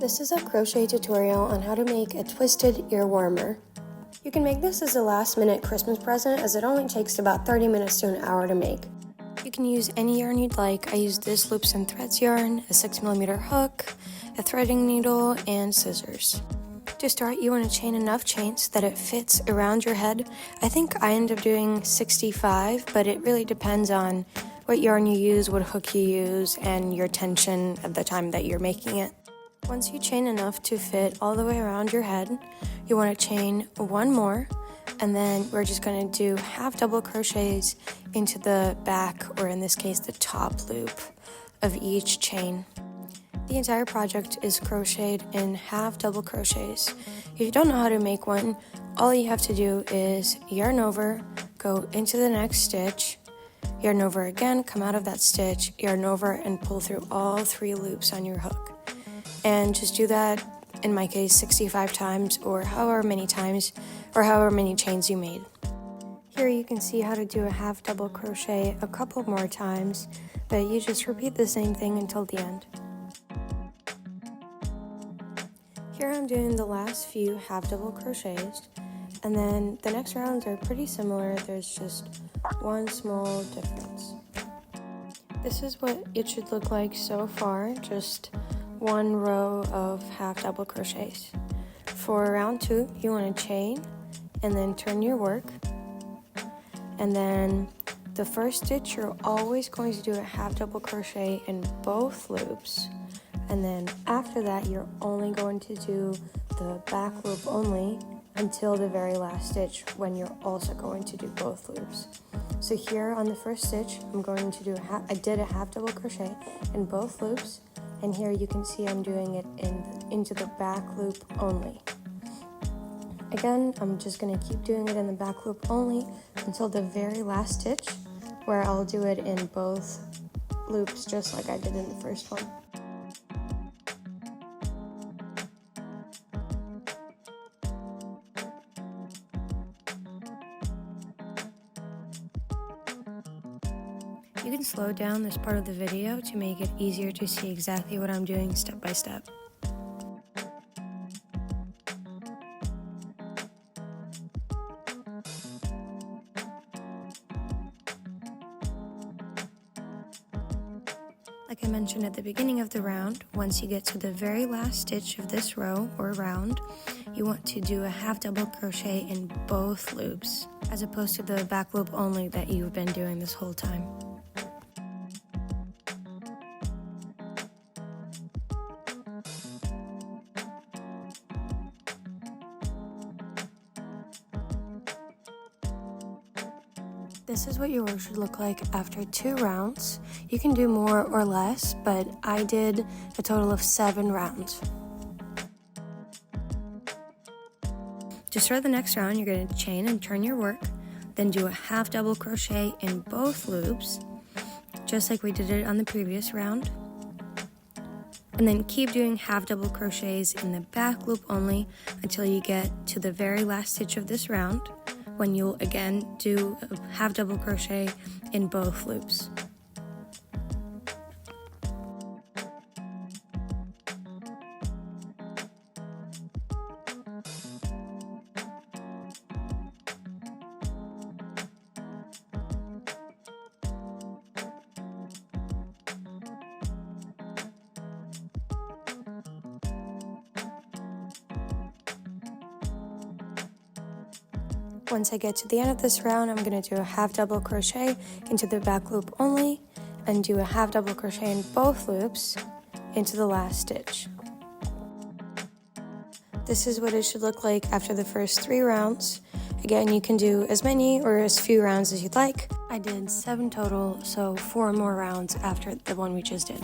This is a crochet tutorial on how to make a twisted ear warmer. You can make this as a last-minute Christmas present, as it only takes about 30 minutes to an hour to make. You can use any yarn you'd like. I used this loops and threads yarn, a 6mm hook, a threading needle, and scissors. To start, you want to chain enough chains that it fits around your head. I think I end up doing 65, but it really depends on what yarn you use, what hook you use, and your tension at the time that you're making it. Once you chain enough to fit all the way around your head, you want to chain one more, and then we're just going to do half double crochets into the back, or in this case the top loop of each chain. The entire project is crocheted in half double crochets. If you don't know how to make one, all you have to do is yarn over, go into the next stitch, yarn over again, come out of that stitch, yarn over, and pull through all 3 loops on your hook. And just do that, in my case, 65 times, or however many times, or however many chains you made. Here you can see how to do a half double crochet a couple more times, but you just repeat the same thing until the end. Here I'm doing the last few half double crochets, and then the next rounds are pretty similar. There's just one small difference. This is what it should look like so far, just one row of half double crochets. For round 2, you want to chain and then turn your work, and then the first stitch you're always going to do a half double crochet in both loops, and then after that you're only going to do the back loop only until the very last stitch, when you're also going to do both loops. So here on the first stitch I'm going to do I did a half double crochet in both loops, and here you can see I'm doing it into the back loop only. Again, I'm just going to keep doing it in the back loop only until the very last stitch, where I'll do it in both loops just like I did in the first one. You can slow down this part of the video to make it easier to see exactly what I'm doing step by step. Like I mentioned at the beginning of the round, once you get to the very last stitch of this row or round, you want to do a half double crochet in both loops, as opposed to the back loop only that you've been doing this whole time. This is what your work should look like after 2 rounds. You can do more or less, but I did a total of 7 rounds. To start the next round, you're going to chain and turn your work, then do a half double crochet in both loops, just like we did it on the previous round. And then keep doing half double crochets in the back loop only until you get to the very last stitch of this round, when you'll again do a half double crochet in both loops. Once I get to the end of this round, I'm going to do a half double crochet into the back loop only, and do a half double crochet in both loops into the last stitch. This is what it should look like after the first 3 rounds. Again, you can do as many or as few rounds as you'd like. I did 7 total, so 4 more rounds after the one we just did.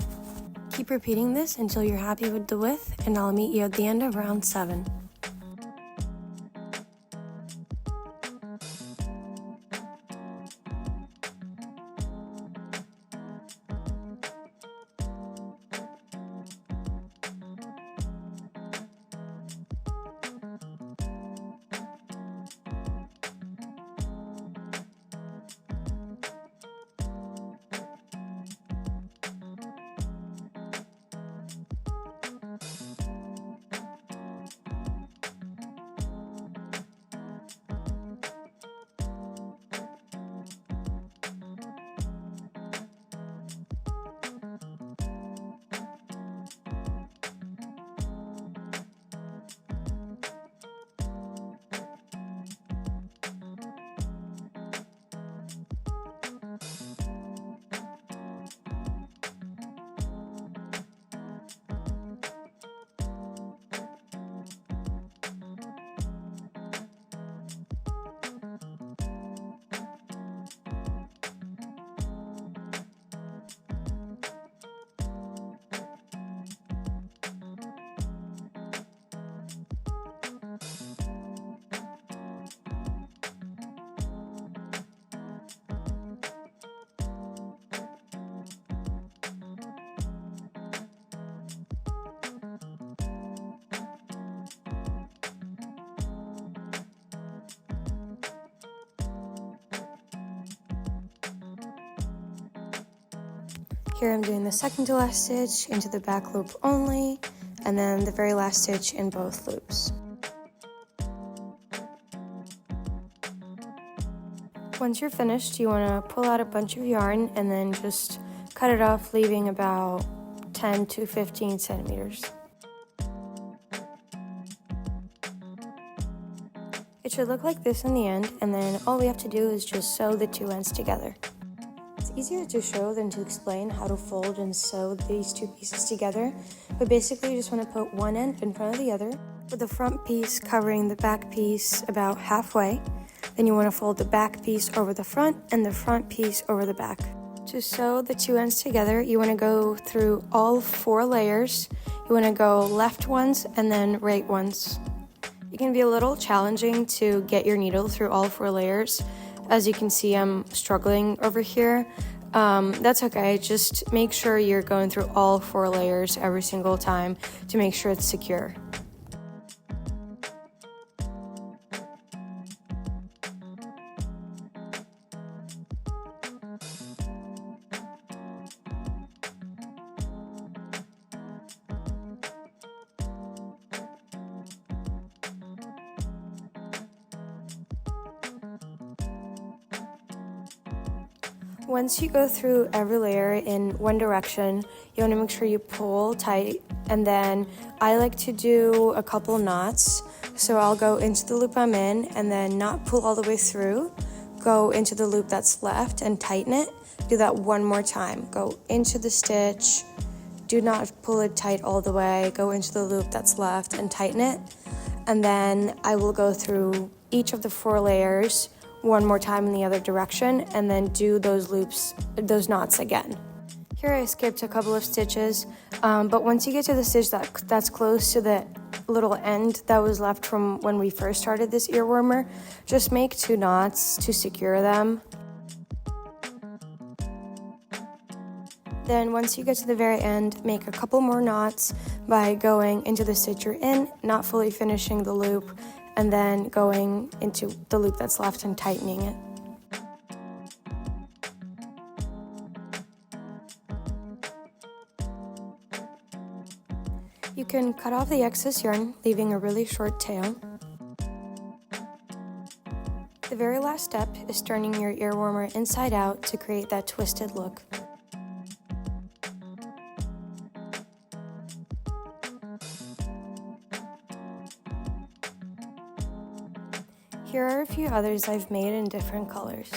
Keep repeating this until you're happy with the width, and I'll meet you at the end of round 7. Here I'm doing the second to last stitch into the back loop only, and then the very last stitch in both loops. Once you're finished, you want to pull out a bunch of yarn and then just cut it off, leaving about 10 to 15 centimeters. It should look like this in the end, and then all we have to do is just sew the two ends together. It's easier to show than to explain how to fold and sew these two pieces together, but basically you just want to put one end in front of the other, with the front piece covering the back piece about halfway. Then you want to fold the back piece over the front and the front piece over the back. To sew the two ends together, you want to go through all 4 layers. You want to go left ones and then right ones. It can be a little challenging to get your needle through all 4 layers. As you can see, I'm struggling over here. That's okay, just make sure you're going through all 4 layers every single time to make sure it's secure. Once you go through every layer in one direction, you want to make sure you pull tight, and then I like to do a couple knots. So I'll go into the loop I'm in and then not pull all the way through, go into the loop that's left and tighten it. Do that one more time. Go into the stitch, do not pull it tight all the way, go into the loop that's left and tighten it. And then I will go through each of the 4 layers one more time in the other direction, and then do those loops, those knots again. Here I skipped a couple of stitches, but once you get to the stitch that's close to the little end that was left from when we first started this ear warmer, just make 2 knots to secure them. Then once you get to the very end, make a couple more knots by going into the stitch you're in, not fully finishing the loop, and then going into the loop that's left and tightening it. You can cut off the excess yarn, leaving a really short tail. The very last step is turning your ear warmer inside out to create that twisted look. Here are a few others I've made in different colors.